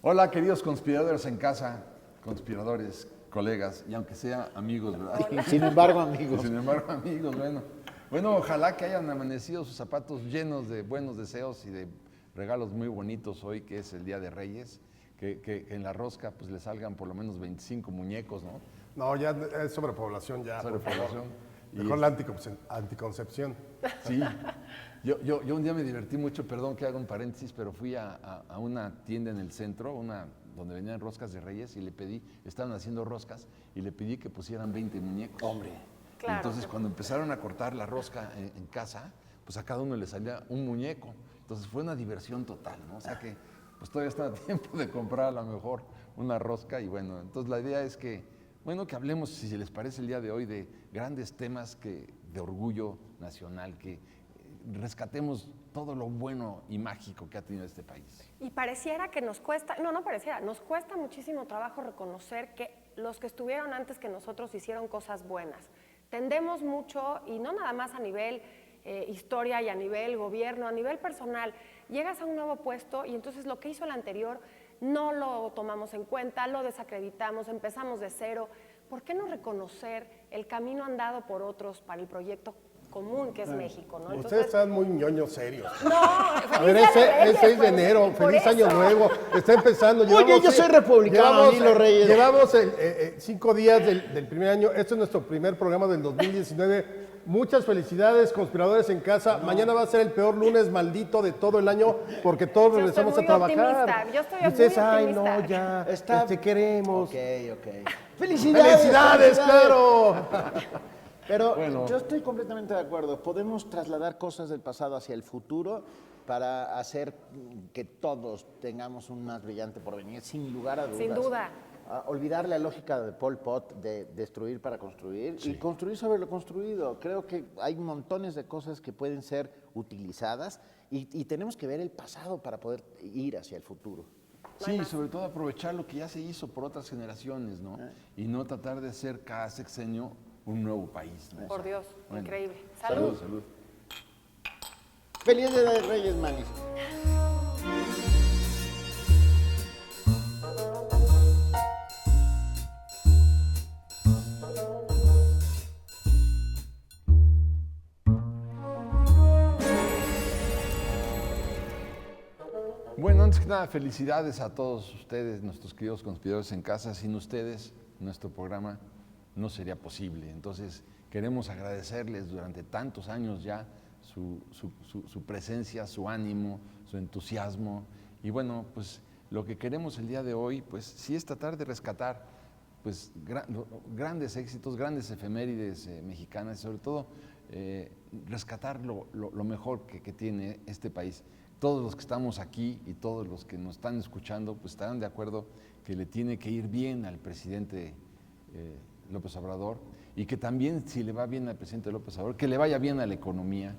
Hola, queridos conspiradores en casa, conspiradores, colegas, y aunque sea amigos, ¿verdad? Sin embargo, amigos. Sin embargo, amigos, bueno, ojalá que hayan amanecido sus zapatos llenos de buenos deseos y de regalos muy bonitos hoy, que es el Día de Reyes, que en la rosca pues le salgan por lo menos 25 muñecos, ¿no? No, ya es sobrepoblación ya. Sobrepoblación. Mejor la anticoncepción. Sí, yo un día me divertí mucho, perdón que haga un paréntesis, pero fui a una tienda en el centro, donde venían roscas de Reyes y le pedí, estaban haciendo roscas y le pedí que pusieran 20 muñecos. Hombre. Claro. Entonces cuando empezaron a cortar la rosca en casa, pues a cada uno le salía un muñeco. Entonces fue una diversión total, ¿no? O sea que pues todavía está a tiempo de comprar a lo mejor una rosca y bueno, entonces la idea es que, bueno, que hablemos, si les parece el día de hoy, de grandes temas de orgullo nacional, que rescatemos todo lo bueno y mágico que ha tenido este país. Y pareciera que nos cuesta, no pareciera, nos cuesta muchísimo trabajo reconocer que los que estuvieron antes que nosotros hicieron cosas buenas. Tendemos mucho, y no nada más a nivel historia y a nivel gobierno, a nivel personal, llegas a un nuevo puesto y entonces lo que hizo el anterior no lo tomamos en cuenta, lo desacreditamos, empezamos de cero. ¿Por qué no reconocer el camino andado por otros para el proyecto común que es México, ¿no? Ustedes están muy ñoños serios. No, a ver, es 6 de enero, feliz año nuevo, está empezando. Oye, yo soy republicano, ni los Reyes. Llevamos 5 días del primer año, este es nuestro primer programa del 2019. Muchas felicidades, conspiradores en casa. Mañana va a ser el peor lunes maldito de todo el año porque todos regresamos a trabajar. Yo estoy y ustedes, muy ay, optimista. no, ya, te queremos. Ok. ¡Felicidades! ¡Felicidades, claro! Pero Bueno. yo estoy completamente de acuerdo. Podemos trasladar cosas del pasado hacia el futuro para hacer que todos tengamos un más brillante porvenir, sin lugar a dudas. Sin duda. Olvidar la lógica de Pol Pot de destruir para construir y construir sobre lo construido. Creo que hay montones de cosas que pueden ser utilizadas y tenemos que ver el pasado para poder ir hacia el futuro. Sí, sobre todo aprovechar lo que ya se hizo por otras generaciones, ¿no? Y no tratar de hacer cada sexenio un nuevo país, ¿no? Por Dios, Bueno, increíble. Salud. Salud. ¡Feliz Día de Reyes, Manis! Bueno, antes que nada, felicidades a todos ustedes, nuestros queridos conspiradores en casa. Sin ustedes, nuestro programa no sería posible. Entonces, queremos agradecerles durante tantos años ya su presencia, su ánimo, su entusiasmo. Y bueno, pues lo que queremos el día de hoy, pues sí es tratar de rescatar pues, grandes éxitos, grandes efemérides mexicanas y sobre todo rescatar lo mejor que tiene este país. Todos los que estamos aquí y todos los que nos están escuchando, pues estarán de acuerdo que le tiene que ir bien al presidente López Obrador y que también, si le va bien al presidente López Obrador, que le vaya bien a la economía,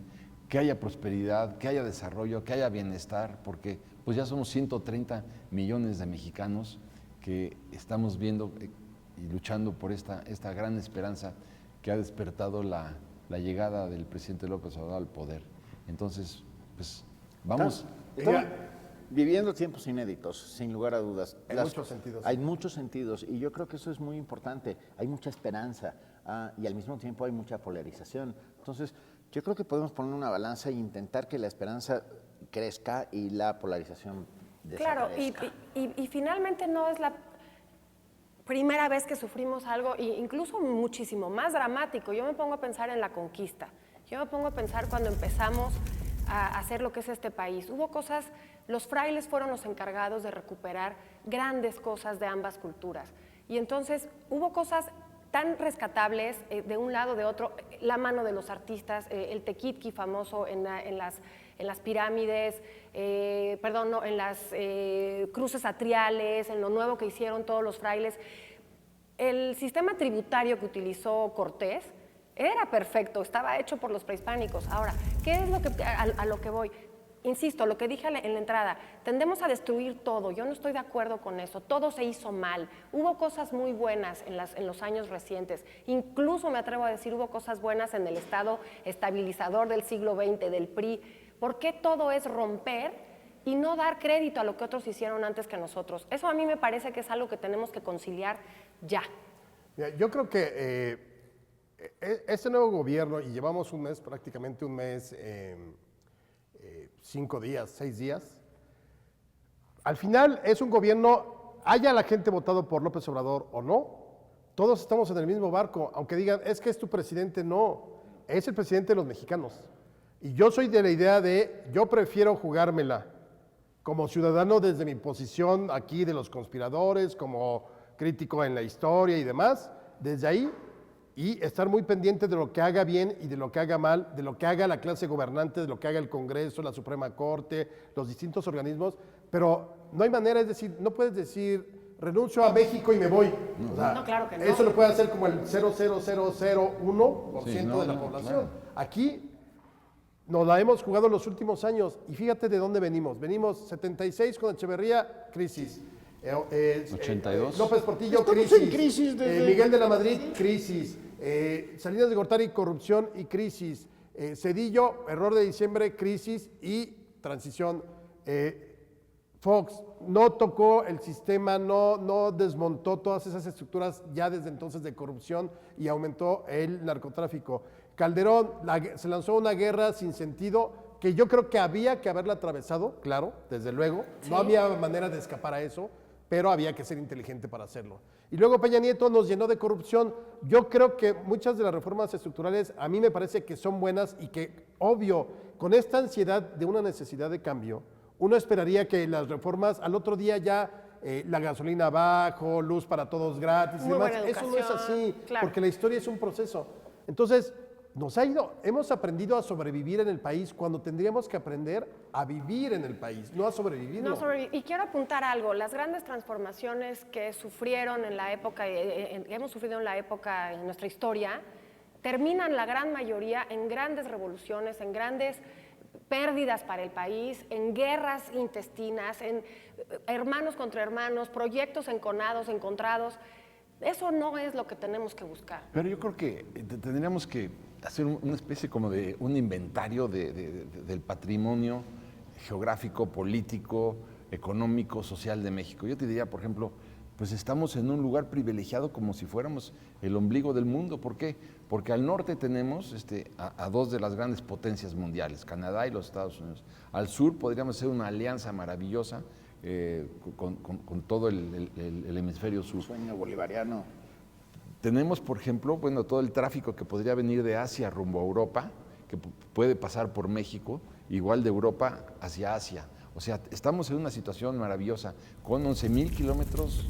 que haya prosperidad, que haya desarrollo, que haya bienestar, porque pues ya somos 130 millones de mexicanos que estamos viendo y luchando por esta gran esperanza que ha despertado la llegada del presidente López Obrador al poder. Entonces, pues vamos. Estamos viviendo tiempos inéditos, sin lugar a dudas. En muchos sentidos. Hay muchos sentidos y yo creo que eso es muy importante. Hay mucha esperanza y al mismo tiempo hay mucha polarización. Entonces, yo creo que podemos poner una balanza e intentar que la esperanza crezca y la polarización desaparezca. Claro, y finalmente no es la primera vez que sufrimos algo, incluso muchísimo más dramático. Yo me pongo a pensar en la conquista. Yo me pongo a pensar cuando empezamos a hacer lo que es este país. Hubo cosas, los frailes fueron los encargados de recuperar grandes cosas de ambas culturas. Y entonces hubo cosas tan rescatables de un lado, de otro, la mano de los artistas, el tequitqui famoso en las pirámides, en las cruces atriales, en lo nuevo que hicieron todos los frailes. El sistema tributario que utilizó Cortés era perfecto, estaba hecho por los prehispánicos. Ahora, ¿qué es a lo que voy? Insisto, lo que dije en la entrada, tendemos a destruir todo. Yo no estoy de acuerdo con eso. Todo se hizo mal. Hubo cosas muy buenas en los años recientes. Incluso me atrevo a decir, hubo cosas buenas en el Estado estabilizador del siglo XX, del PRI. ¿Por qué todo es romper y no dar crédito a lo que otros hicieron antes que nosotros. Eso a mí me parece que es algo que tenemos que conciliar ya. Mira, yo creo que este nuevo gobierno, y llevamos un mes, prácticamente un mes, 5 días, 6 días, al final es un gobierno, haya la gente votado por López Obrador o no, todos estamos en el mismo barco, aunque digan, es que es tu presidente, no, es el presidente de los mexicanos. Y yo soy de la idea de, yo prefiero jugármela como ciudadano desde mi posición aquí de los conspiradores, como crítico en la historia y demás, desde ahí, y estar muy pendiente de lo que haga bien y de lo que haga mal, de lo que haga la clase gobernante, de lo que haga el Congreso, la Suprema Corte, los distintos organismos, pero no hay manera, es decir, no puedes decir, renuncio a México y me voy. O sea, No, claro que no. Eso lo puede hacer como el 0,0001% Sí, no, de la no, población. claro. Aquí nos la hemos jugado en los últimos años y fíjate de dónde venimos. Venimos 76 con Echeverría, crisis. 82. López Portillo, Estamos crisis. en crisis desde- Miguel de la Madrid, crisis. Salinas de Gortari, corrupción y crisis. Cedillo, error de diciembre, crisis y transición. Fox no tocó el sistema, no desmontó todas esas estructuras ya desde entonces de corrupción y aumentó el narcotráfico. Calderón se lanzó una guerra sin sentido que yo creo que había que haberla atravesado, claro, desde luego. Sí. No había manera de escapar a eso, pero había que ser inteligente para hacerlo. Y luego Peña Nieto nos llenó de corrupción. Yo creo que muchas de las reformas estructurales a mí me parece que son buenas y que, obvio, con esta ansiedad de una necesidad de cambio, uno esperaría que las reformas al otro día ya la gasolina abajo, luz para todos gratis y Muy demás. buena Eso no es educación, así, claro. porque la historia es un proceso. Entonces, hemos aprendido a sobrevivir en el país cuando tendríamos que aprender a vivir en el país, no a sobrevivirlo. Y quiero apuntar algo, las grandes transformaciones que sufrieron en la época, que hemos sufrido en la época, en nuestra historia, terminan la gran mayoría en grandes revoluciones, en grandes pérdidas para el país, en guerras intestinas, en hermanos contra hermanos, proyectos encontrados. Eso no es lo que tenemos que buscar. Pero yo creo que tendríamos que hacer una especie como de un inventario del patrimonio geográfico, político, económico, social de México. Yo te diría, por ejemplo, pues estamos en un lugar privilegiado como si fuéramos el ombligo del mundo. ¿Por qué? Porque al norte tenemos a dos de las grandes potencias mundiales, Canadá y los Estados Unidos. Al sur podríamos hacer una alianza maravillosa con todo el hemisferio sur. Sueño bolivariano. Tenemos, por ejemplo, bueno, todo el tráfico que podría venir de Asia rumbo a Europa, que puede pasar por México, igual de Europa hacia Asia. O sea, estamos en una situación maravillosa, con 11,000 kilómetros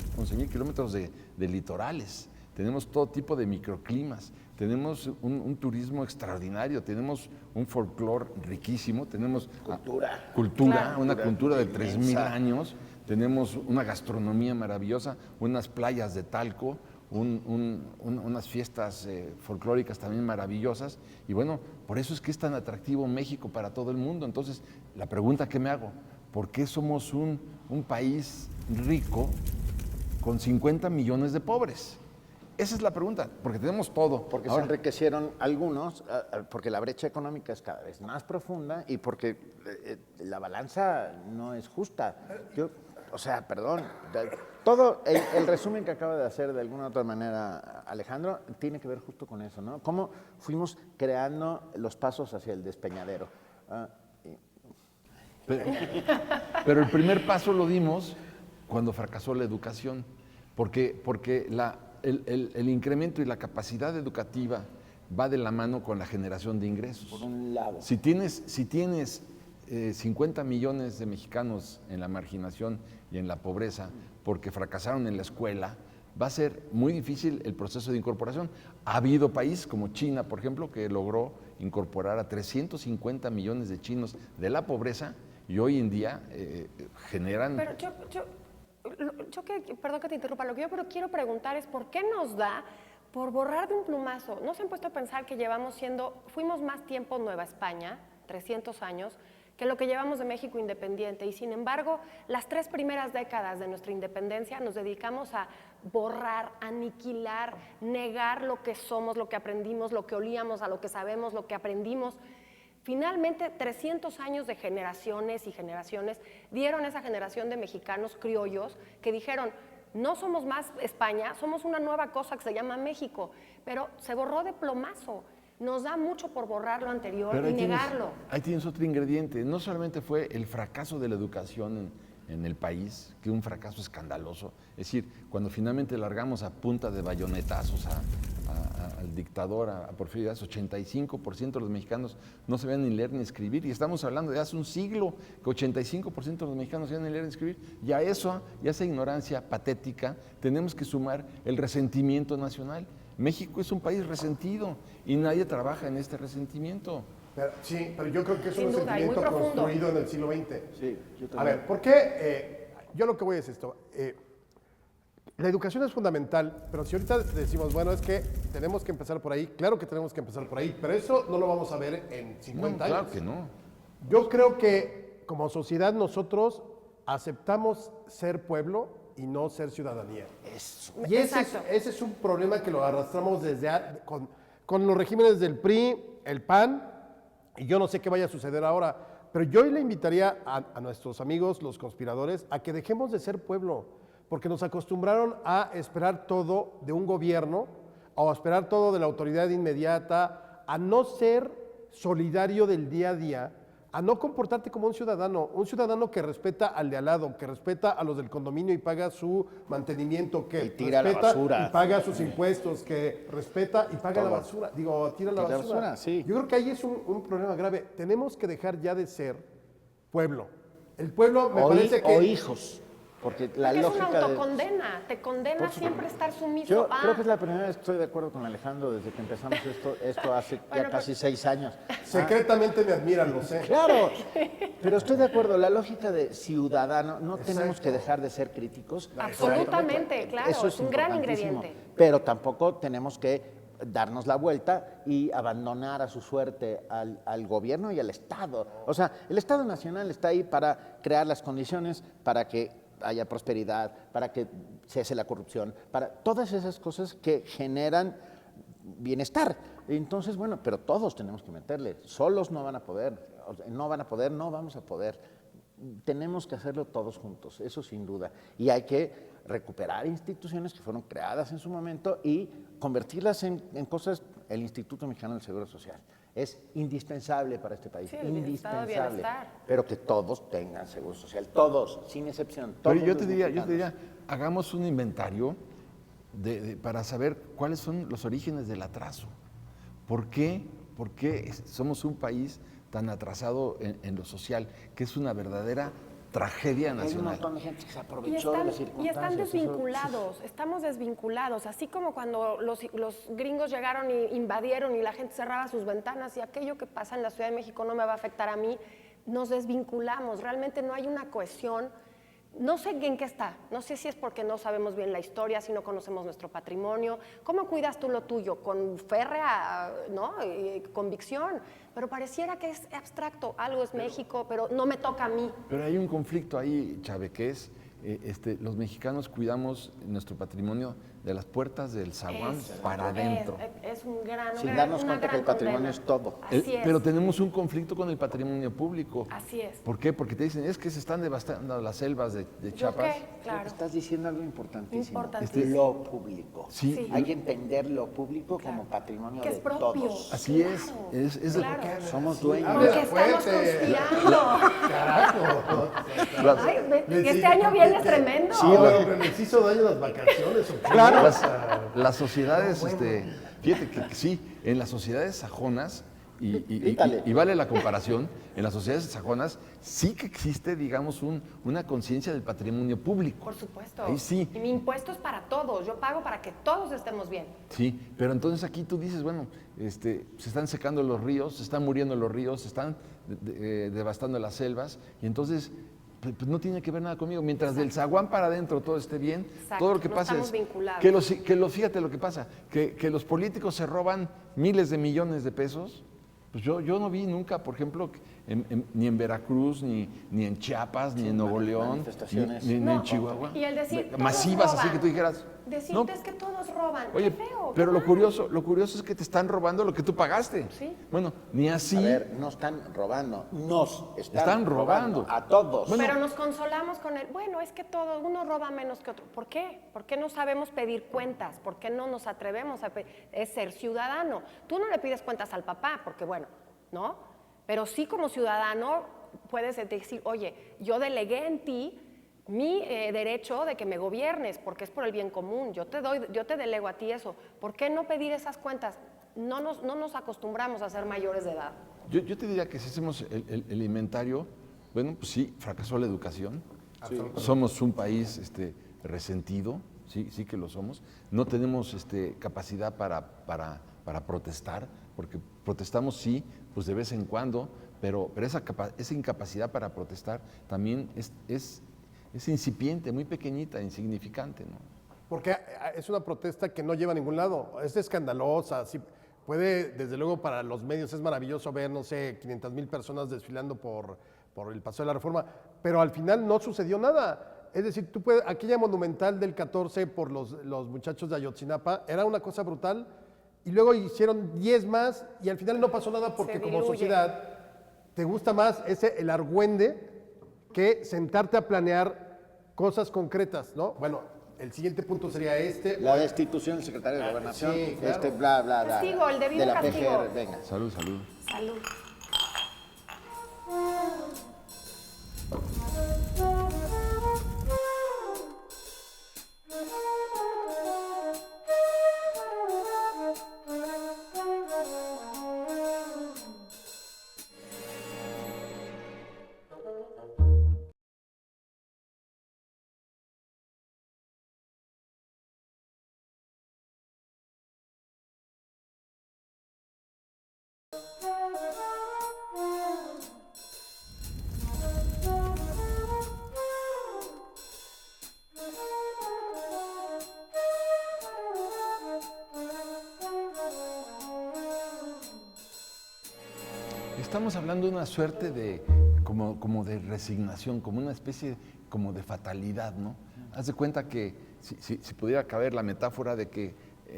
de litorales. Tenemos todo tipo de microclimas, tenemos un turismo extraordinario, tenemos un folclore riquísimo, tenemos cultura, Claro. una cultura de 3,000 inmensa. años, tenemos una gastronomía maravillosa, unas playas de talco, unas fiestas folclóricas también maravillosas, y bueno, por eso es que es tan atractivo México para todo el mundo. Entonces, la pregunta que me hago, ¿por qué somos un país rico con 50 millones de pobres? Esa es la pregunta, porque tenemos todo. Porque Ahora, se enriquecieron algunos, porque la brecha económica es cada vez más profunda y porque la balanza no es justa. Perdón, todo el resumen que acaba de hacer de alguna u otra manera Alejandro tiene que ver justo con eso, ¿no? Cómo fuimos creando los pasos hacia el despeñadero. pero el primer paso lo dimos cuando fracasó la educación, porque el incremento y la capacidad educativa va de la mano con la generación de ingresos. Por un lado. Si tienes 50 millones de mexicanos en la marginación y en la pobreza porque fracasaron en la escuela, va a ser muy difícil el proceso de incorporación. Ha habido países como China, por ejemplo, que logró incorporar a 350 millones de chinos de la pobreza y hoy en día generan... Pero perdón que te interrumpa, lo que yo quiero preguntar es ¿por qué nos da por borrar de un plumazo? ¿No se han puesto a pensar que fuimos más tiempo Nueva España, 300 años, que lo que llevamos de México independiente? Y sin embargo, las 3 primeras décadas de nuestra independencia nos dedicamos a borrar, aniquilar, negar lo que somos, lo que aprendimos, lo que olíamos, a lo que sabemos, lo que aprendimos. Finalmente, 300 años de generaciones y generaciones dieron esa generación de mexicanos criollos que dijeron, no somos más España, somos una nueva cosa que se llama México, pero se borró de plomazo. Nos da mucho por borrar lo anterior y negarlo. Ahí tienes otro ingrediente. No solamente fue el fracaso de la educación en el país, que un fracaso escandaloso. Es decir, cuando finalmente largamos a punta de bayonetazos al dictador, a Porfirio Díaz, 85% de los mexicanos no sabían ni leer ni escribir. Y estamos hablando de hace un siglo que 85% de los mexicanos no sabían ni leer ni escribir. Y a eso, y a esa ignorancia patética, tenemos que sumar el resentimiento nacional. México es un país resentido y nadie trabaja en este resentimiento. Sí, pero yo creo que es Sin un duda, y muy sentimiento profundo. construido en el siglo XX. Sí, yo también. A ver, ¿por qué? Yo lo que voy es esto. La educación es fundamental, pero si ahorita decimos, bueno, es que tenemos que empezar por ahí, claro que tenemos que empezar por ahí, pero eso no lo vamos a ver en 50 años. Claro que no. Yo creo que como sociedad nosotros aceptamos ser pueblo y no ser ciudadanía. Eso. Y Exacto. ese es un problema que lo arrastramos con los regímenes del PRI, el PAN, y yo no sé qué vaya a suceder ahora, pero yo le invitaría a nuestros amigos, los conspiradores, a que dejemos de ser pueblo, porque nos acostumbraron a esperar todo de un gobierno, o a esperar todo de la autoridad inmediata, a no ser solidario del día a día, a no comportarte como un ciudadano que respeta al de al lado, que respeta a los del condominio y paga su mantenimiento, que Y tira la respeta basura. y paga sus impuestos, que respeta y paga la Todo. basura, tira la Tira la basura. basura, sí. Yo creo que ahí es un problema grave. Tenemos que dejar ya de ser pueblo. El pueblo me parece que... O hijos, porque la Porque es una lógica de... autocondena, te condena Por supuesto. siempre a estar sumiso. Yo creo que es la primera vez que estoy de acuerdo con Alejandro desde que empezamos esto hace Bueno, ya casi 6 años. Secretamente me admiran, lo sé. Claro, pero estoy de acuerdo, la lógica de ciudadano, no tenemos que dejar de ser críticos. Absolutamente, claro, Eso es un gran importantísimo. ingrediente. Pero tampoco tenemos que darnos la vuelta y abandonar a su suerte al gobierno y al Estado. O sea, el Estado Nacional está ahí para crear las condiciones para que haya prosperidad, para que cese la corrupción, para todas esas cosas que generan bienestar. Entonces, bueno, pero todos tenemos que meterle. Solos no van a poder, no vamos a poder. Tenemos que hacerlo todos juntos, eso sin duda. Y hay que recuperar instituciones que fueron creadas en su momento y convertirlas en cosas. El Instituto Mexicano del Seguro Social es indispensable para este país, Sí, el estado de indispensable. bienestar. Pero que todos tengan seguro social, todos, sin excepción. Pero todos yo los te diría, mexicanos. hagamos un inventario para saber cuáles son los orígenes del atraso. ¿Por qué somos un país tan atrasado en lo social, que es una verdadera tragedia Hay un nacional? montón de gente que se Y aprovechó de las están circunstancias. desvinculados, estamos desvinculados, así como cuando los gringos llegaron y invadieron y la gente cerraba sus ventanas y aquello que pasa en la Ciudad de México no me va a afectar a mí, nos desvinculamos, realmente no hay una cohesión. No sé en qué está, no sé si es porque no sabemos bien la historia, si no conocemos nuestro patrimonio. ¿Cómo cuidas tú lo tuyo? Con férrea, ¿no? Convicción, pero pareciera que es abstracto, algo es México, pero no me toca a mí. Pero hay un conflicto ahí, Chávez, que es, los mexicanos cuidamos nuestro patrimonio de las puertas del zaguán para adentro. Es un gran, Sin una darnos cuenta gran que el patrimonio condena. es todo. Así es. Pero tenemos un conflicto con el patrimonio público. Así es. ¿Por qué? Porque te dicen, es que se están devastando las selvas de ¿Yo Chiapas. qué? Claro. Estás diciendo algo importantísimo. Importantísimo. Lo público. Sí. Sí. Hay que entender lo público como patrimonio Que de es propio. todos. Así Claro, es claro. Somos dueños. Hable Porque estamos fuerte. conspirando. Carajo. Ay, este año viene tremendo. Sí, bueno, pero les hizo daño las vacaciones. ¿o qué? Claro. Las sociedades, fíjate que sí, en las sociedades sajonas, y vale la comparación, en las sociedades sajonas sí que existe, digamos, una conciencia del patrimonio público. Por supuesto. Ahí sí. Y mi impuesto es para todos. Yo pago para que todos estemos bien. Sí, pero entonces aquí tú dices, bueno, se están secando los ríos, se están muriendo los ríos, se están devastando las selvas, y entonces pues no tiene que ver nada conmigo. Mientras del zaguán para adentro todo esté bien, Exacto, todo lo que no pasa estamos es vinculados. fíjate lo que pasa, que los políticos se roban miles de millones de pesos. Pues yo no vi nunca, por ejemplo, ni en Veracruz, ni en Chiapas, ni en Nuevo León, manifestaciones. ni No, en Chihuahua. y el decir, todos masivas, así roban. que tú dijeras, Decirte No. es que todos roban. Oye, Qué feo. pero qué lo mal. curioso es que te están robando lo que tú pagaste. Sí. Bueno, ni así. A ver, no están robando, nos Están están robando. robando a todos. Bueno. Pero nos consolamos con el, bueno, es que todo, uno roba menos que otro. ¿Por qué? ¿Por qué no sabemos pedir cuentas? ¿Por qué no nos atrevemos a es ser ciudadano? Tú no le pides cuentas al papá, porque bueno, ¿no? Pero sí como ciudadano puedes decir, oye, yo delegué en ti mi derecho de que me gobiernes, porque es por el bien común. Yo te delego a ti eso. ¿Por qué no pedir esas cuentas? No nos acostumbramos a ser mayores de edad. Yo te diría que si hacemos el inventario, bueno, pues sí, fracasó la educación. Somos un país resentido, sí que lo somos. No tenemos capacidad para protestar, porque protestamos sí, pues de vez en cuando, pero esa incapacidad para protestar también es incipiente, muy pequeñita, insignificante, ¿no? Porque es una protesta que no lleva a ningún lado, es escandalosa, sí, puede, desde luego para los medios es maravilloso ver, no sé, 500,000 personas desfilando por el Paseo de la Reforma, pero al final no sucedió nada. Es decir, aquella monumental del 14 por los muchachos de Ayotzinapa era una cosa brutal y luego hicieron 10 más y al final no pasó nada porque Se como diluye. sociedad te gusta más el argüende que sentarte a planear cosas concretas, ¿no? Bueno, el siguiente punto sería La destitución del secretario de Gobernación, sí, claro. bla, bla, bla. Castigo, el debido de la castigo. PGR, venga. Salud, salud. Salud. Estamos hablando de una suerte de, como de resignación, como una especie como de fatalidad, ¿no? Haz de cuenta que si pudiera caber la metáfora de que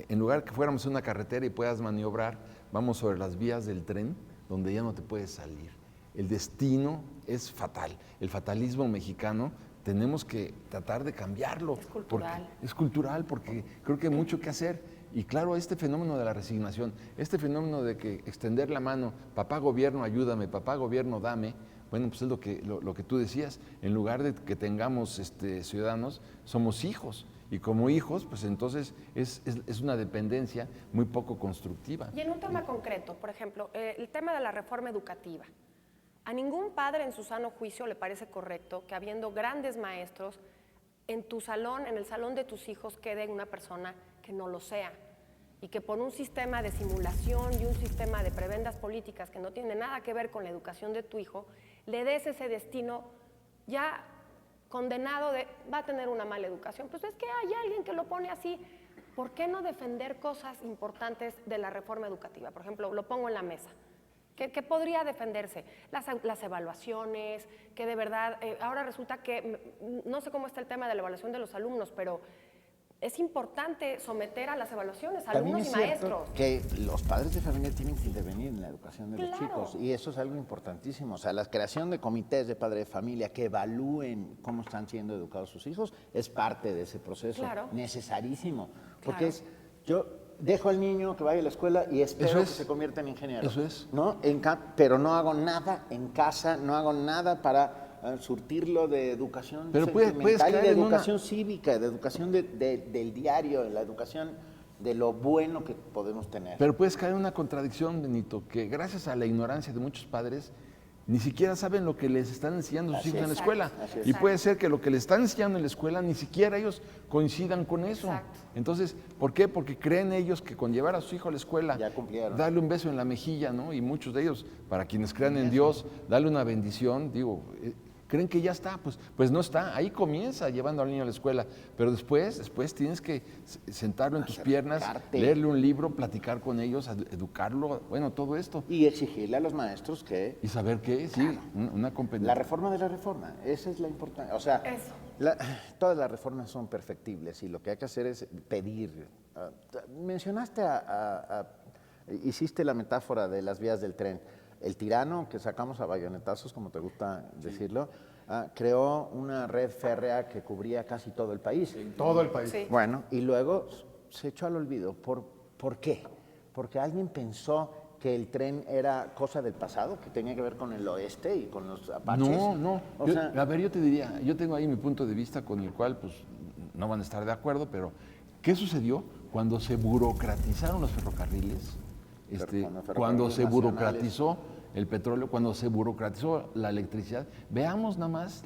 en lugar que fuéramos en una carretera y puedas maniobrar, vamos sobre las vías del tren donde ya no te puedes salir. El destino es fatal. El fatalismo mexicano tenemos que tratar de cambiarlo. Es cultural. Es cultural porque creo que hay mucho que hacer. Y claro, este fenómeno de la resignación, este fenómeno de que extender la mano, papá gobierno ayúdame, papá gobierno dame, bueno, pues es lo que tú decías, en lugar de que tengamos ciudadanos, somos hijos. Y como hijos, pues entonces es una dependencia muy poco constructiva. Y en un tema concreto, por ejemplo, el tema de la reforma educativa. A ningún padre en su sano juicio le parece correcto que habiendo grandes maestros, en tu salón, en el salón de tus hijos, quede una persona que no lo sea. Y que por un sistema de simulación y un sistema de prebendas políticas que no tiene nada que ver con la educación de tu hijo, le des ese destino ya condenado de va a tener una mala educación. Pues es que hay alguien que lo pone así. ¿Por qué no defender cosas importantes de la reforma educativa? Por ejemplo, lo pongo en la mesa. ¿Qué podría defenderse? Las evaluaciones, que de verdad, ahora resulta que, no sé cómo está el tema de la evaluación de los alumnos, pero es importante someter a las evaluaciones a También alumnos es y cierto maestros. que los padres de familia tienen que intervenir en la educación de los Claro. chicos y eso es algo importantísimo. O sea, la creación de comités de padres de familia que evalúen cómo están siendo educados sus hijos es parte de ese proceso Claro. necesarísimo. Porque Claro. yo dejo al niño que vaya a la escuela y espero Eso es. que se convierta en ingeniero. Eso es. ¿No? Pero no hago nada en casa, no hago nada para surtirlo de educación Pero puedes sentimental y caer de en una- educación cívica, de educación del diario, de la educación de lo bueno que podemos tener. Pero puedes caer en una contradicción, Benito, que gracias a la ignorancia de muchos padres, ni siquiera saben lo que les están enseñando sus Así hijos en la es. escuela. Así es. Y puede ser que lo que les están enseñando en la escuela ni siquiera ellos coincidan con eso. Exacto. Entonces, ¿por qué? Porque creen ellos que con llevar a su hijo a la escuela, Ya cumplieron. darle un beso en la mejilla, ¿no? Y muchos de ellos, para quienes crean en Dios, darle una bendición, digo, creen que ya está, pues no está, ahí comienza llevando al niño a la escuela, pero después tienes que sentarlo en tus piernas, leerle un libro, platicar con ellos, educarlo, bueno, todo esto. Y exigirle a los maestros que... Y saber qué, sí, una competencia. La reforma de la reforma, esa es la importancia. O sea, Eso. todas las reformas son perfectibles y lo que hay que hacer es pedir. Mencionaste hiciste la metáfora de las vías del tren. El tirano que sacamos a bayonetazos, como te gusta decirlo, creó una red férrea que cubría casi todo el país. Todo el país. Sí. Bueno, y luego se echó al olvido. ¿Por qué? Porque alguien pensó que el tren era cosa del pasado, que tenía que ver con el oeste y con los apaches. No. A ver, yo te diría, yo tengo ahí mi punto de vista con el cual, pues, no van a estar de acuerdo, pero ¿qué sucedió cuando se burocratizaron los ferrocarriles? Cuando se burocratizó el petróleo, cuando se burocratizó la electricidad, veamos nada más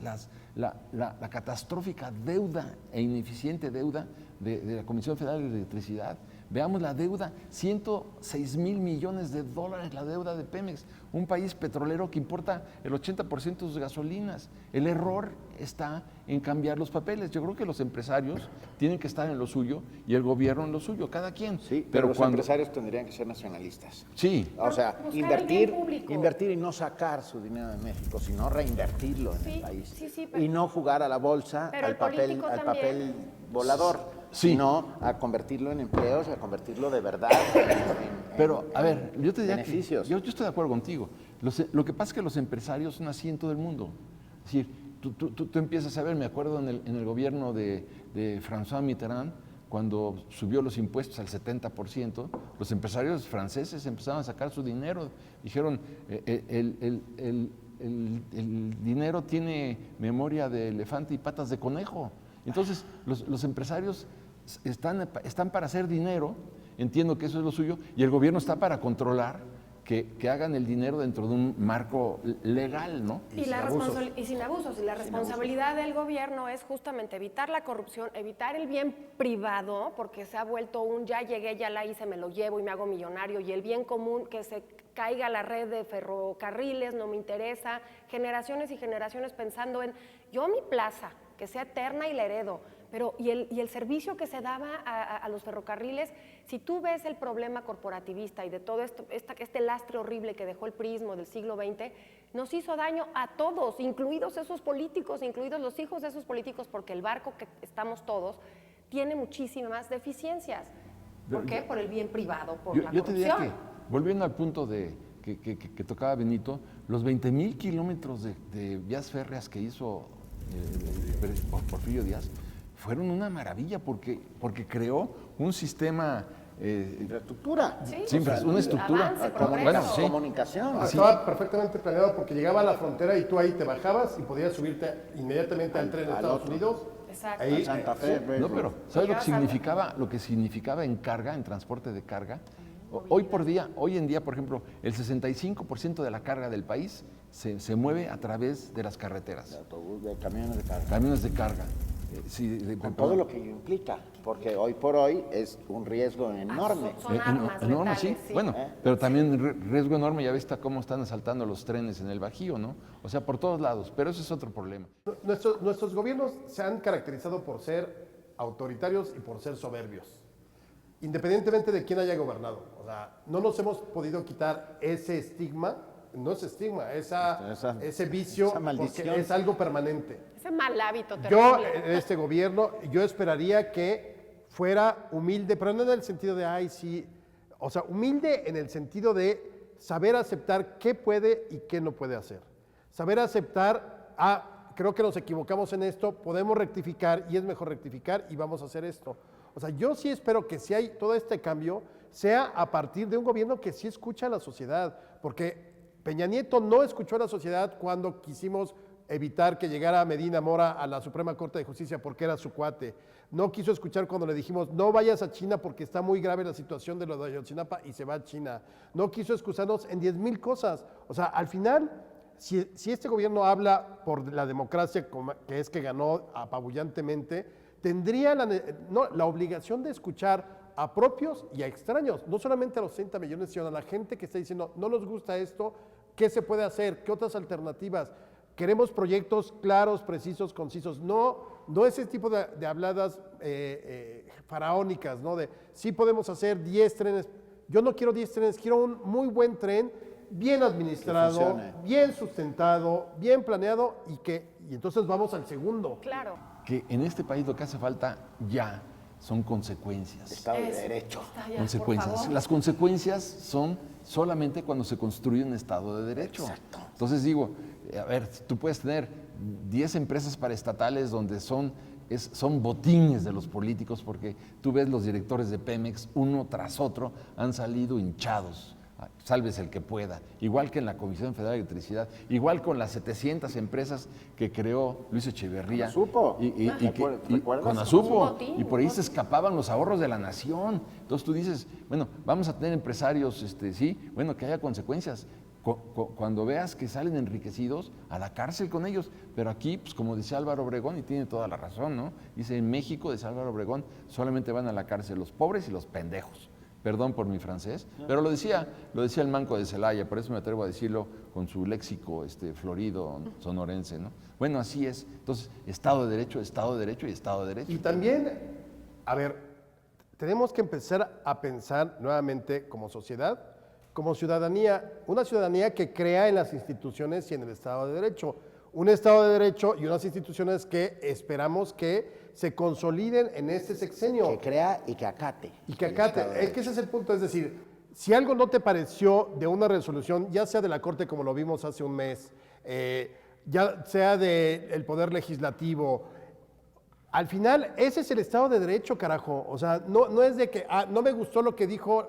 la catastrófica deuda e ineficiente deuda de la Comisión Federal de Electricidad. Veamos la deuda, 106,000 millones de dólares la deuda de Pemex, un país petrolero que importa el 80% de sus gasolinas. El error está en cambiar los papeles. Yo creo que los empresarios tienen que estar en lo suyo y el gobierno en lo suyo, cada quien. Sí, pero los empresarios tendrían que ser nacionalistas. Sí. O sea, Buscar el bien público. invertir y no sacar su dinero de México, sino reinvertirlo en el país. Sí, pero- y no jugar a la bolsa, Pero al el político papel volador, Sí. sino a convertirlo en empleos, a convertirlo de verdad Pero, a ver, yo te diría beneficios. que yo estoy de acuerdo contigo. Lo que pasa es que los empresarios son así en todo el mundo. Es decir, tú empiezas a ver, me acuerdo en el gobierno de François Mitterrand, cuando subió los impuestos al 70%, los empresarios franceses empezaron a sacar su dinero. Dijeron, el dinero tiene memoria de elefante y patas de conejo. Entonces, los empresarios están para hacer dinero, entiendo que eso es lo suyo, y el gobierno está para controlar que hagan el dinero dentro de un marco legal, ¿no? Y sin abusos. Y la responsabilidad del gobierno es justamente evitar la corrupción, evitar el bien privado, porque se ha vuelto ya llegué, ya la hice, me lo llevo y me hago millonario, y el bien común, que se caiga la red de ferrocarriles, no me interesa, generaciones y generaciones pensando en, yo mi plaza, que sea eterna y la heredo, pero y el servicio que se daba a los ferrocarriles, si tú ves el problema corporativista y de todo esto, este lastre horrible que dejó el prismo del siglo XX, nos hizo daño a todos, incluidos esos políticos, incluidos los hijos de esos políticos, porque el barco que estamos todos tiene muchísimas deficiencias. ¿Por qué? Por el bien privado, por la Yo te diría corrupción. que, volviendo al punto que tocaba Benito, los 20,000 kilómetros de vías férreas que hizo Porfirio Díaz fueron una maravilla porque creó un sistema... infraestructura. Sí, una estructura. avance, progreso. Bueno, sí. Comunicación. Estaba perfectamente planeado porque llegaba a la frontera y tú ahí te bajabas y podías subirte inmediatamente al tren de al Estados otro. Unidos. Exacto. Ahí, Santa Fe, No, pero ¿sabes lo que Llegabas a- significaba? Lo que significaba en carga, en transporte de carga. Hoy en día, por ejemplo, el 65% de la carga del país se mueve a través de las carreteras, de camiones de carga. camiones de carga. Con todo lo que implica, porque hoy por hoy es un riesgo enorme. Son armas enorme, letales, sí. sí. Bueno, pero también riesgo enorme, ya ves cómo están asaltando los trenes en el Bajío, ¿no? O sea, por todos lados, pero ese es otro problema. Nuestros gobiernos se han caracterizado por ser autoritarios y por ser soberbios, independientemente de quién haya gobernado. O sea, no nos hemos podido quitar ese estigma, no es estigma, ese vicio, esa maldición. porque es algo permanente. Ese mal hábito Yo, terrible. en este gobierno, yo esperaría que fuera humilde, pero no en el sentido de, ay, sí, o sea, humilde en el sentido de saber aceptar qué puede y qué no puede hacer. Saber aceptar, creo que nos equivocamos en esto, podemos rectificar y es mejor rectificar y vamos a hacer esto. O sea, yo sí espero que si hay todo este cambio, sea a partir de un gobierno que sí escucha a la sociedad, porque Peña Nieto no escuchó a la sociedad cuando quisimos evitar que llegara Medina Mora a la Suprema Corte de Justicia porque era su cuate. No quiso escuchar cuando le dijimos, no vayas a China porque está muy grave la situación de lo de Ayotzinapa y se va a China. No quiso excusarnos en 10,000 cosas. O sea, al final, si este gobierno habla por la democracia, que es que ganó apabullantemente, tendría la obligación de escuchar a propios y a extraños, no solamente a los 30 millones, sino a la gente que está diciendo, no nos gusta esto, ¿qué se puede hacer? ¿Qué otras alternativas? queremos proyectos claros, precisos, concisos, no ese tipo de habladas faraónicas, ¿no? De sí podemos hacer 10 trenes. Yo no quiero 10 trenes, quiero un muy buen tren, bien administrado, bien sustentado, bien planeado y entonces vamos al segundo. Claro. Que en este país lo que hace falta ya son consecuencias. Estado de Derecho. Ya, Consecuencias. por favor. Las consecuencias son solamente cuando se construye un Estado de Derecho. Exacto. Entonces digo, a ver, tú puedes tener 10 empresas paraestatales donde son botines de los políticos, porque tú ves los directores de Pemex, uno tras otro, han salido hinchados. Sálvese el que pueda, igual que en la Comisión Federal de Electricidad, igual con las 700 empresas que creó Luis Echeverría. Conasupo. ¿Recuerdas? Conasupo, Un y por ahí botín. se escapaban los ahorros de la nación. Entonces tú dices, bueno, vamos a tener empresarios, sí, bueno, que haya consecuencias. Cuando veas que salen enriquecidos, a la cárcel con ellos. Pero aquí, pues como decía Álvaro Obregón, y tiene toda la razón, ¿no? Dice, en México, decía Álvaro Obregón, solamente van a la cárcel los pobres y los pendejos. Perdón por mi francés, pero lo decía el manco de Celaya, por eso me atrevo a decirlo con su léxico florido sonorense, ¿no? Bueno, así es. Entonces, Estado de Derecho, Estado de Derecho y Estado de Derecho. Y también, a ver, tenemos que empezar a pensar nuevamente como sociedad, como ciudadanía, una ciudadanía que crea en las instituciones y en el Estado de Derecho. Un Estado de Derecho y unas instituciones que esperamos que se consoliden en este sexenio. Que crea y que acate. Y que acate. Es que ese es el punto, es decir, si algo no te pareció de una resolución, ya sea de la Corte como lo vimos hace un mes, ya sea del Poder Legislativo, al final ese es el Estado de Derecho, carajo. O sea, no es de que no me gustó lo que dijo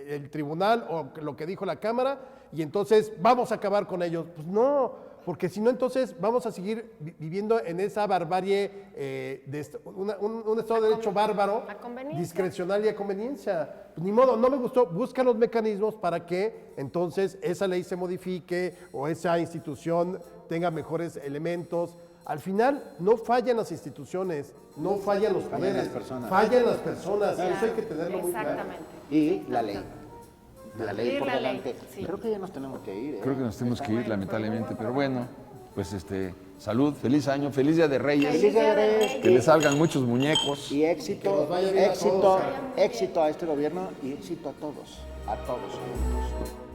el tribunal o lo que dijo la Cámara y entonces vamos a acabar con ellos. Pues no. Porque si no, entonces vamos a seguir viviendo en esa barbarie, un Estado de Derecho bárbaro, A conveniencia. discrecional y a conveniencia. Pues, ni modo, no me gustó, busca los mecanismos para que entonces esa ley se modifique o esa institución tenga mejores elementos. Al final, no fallan las instituciones, no fallan los poderes, fallan las personas. Eso hay que tenerlo muy claro. Exactamente. Y la ley. La ley Y por la ley, delante. sí. Creo que ya nos tenemos que ir. Creo que nos tenemos que ir, lamentablemente, pero bueno, pues salud, feliz año, feliz Día de Reyes, Feliz Día de Reyes. que le salgan muchos muñecos. Y éxito, Que nos vaya bien a todos. éxito a este gobierno y éxito a todos juntos.